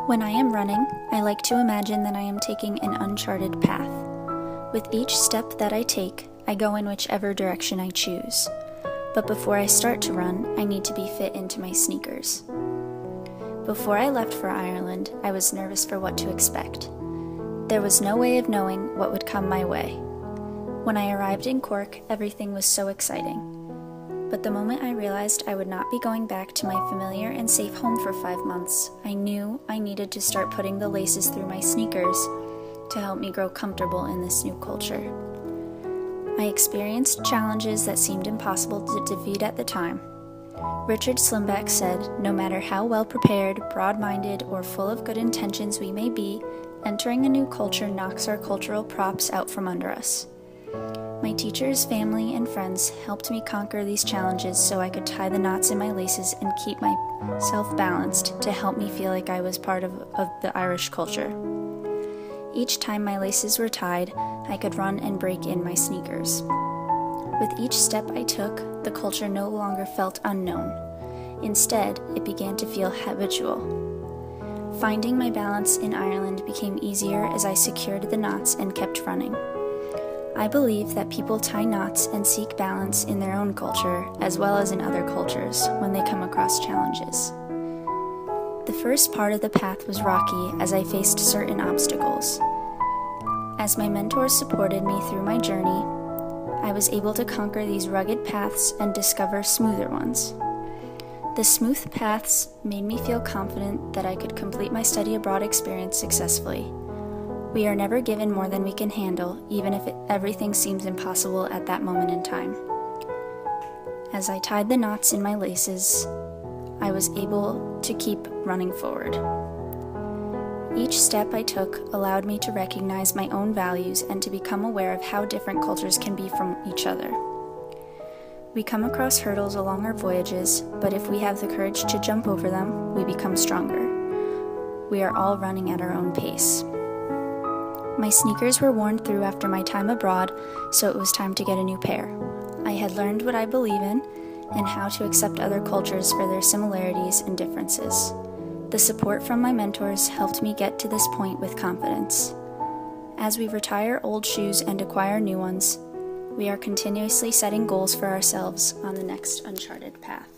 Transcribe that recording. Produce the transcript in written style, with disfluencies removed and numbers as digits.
When I am running, I like to imagine that I am taking an uncharted path. With each step that I take, I go in whichever direction I choose. But before I start to run, I need to be fit into my sneakers. Before I left for Ireland, I was nervous for what to expect. There was no way of knowing what would come my way. When I arrived in Cork, everything was so exciting. But the moment I realized I would not be going back to my familiar and safe home for 5 months, I knew I needed to start putting the laces through my sneakers to help me grow comfortable in this new culture. I experienced challenges that seemed impossible to defeat at the time. Richard Slimbeck said, "No matter how well prepared, broad-minded, or full of good intentions we may be, entering a new culture knocks our cultural props out from under us." My teachers, family, and friends helped me conquer these challenges so I could tie the knots in my laces and keep myself balanced to help me feel like I was part of the Irish culture. Each time my laces were tied, I could run and break in my sneakers. With each step I took, the culture no longer felt unknown. Instead, it began to feel habitual. Finding my balance in Ireland became easier as I secured the knots and kept running. I believe that people tie knots and seek balance in their own culture as well as in other cultures when they come across challenges. The first part of the path was rocky as I faced certain obstacles. As my mentors supported me through my journey, I was able to conquer these rugged paths and discover smoother ones. The smooth paths made me feel confident that I could complete my study abroad experience successfully. We are never given more than we can handle, even if everything seems impossible at that moment in time. As I tied the knots in my laces, I was able to keep running forward. Each step I took allowed me to recognize my own values and to become aware of how different cultures can be from each other. We come across hurdles along our voyages, but if we have the courage to jump over them, we become stronger. We are all running at our own pace. My sneakers were worn through after my time abroad, so it was time to get a new pair. I had learned what I believe in and how to accept other cultures for their similarities and differences. The support from my mentors helped me get to this point with confidence. As we retire old shoes and acquire new ones, we are continuously setting goals for ourselves on the next uncharted path.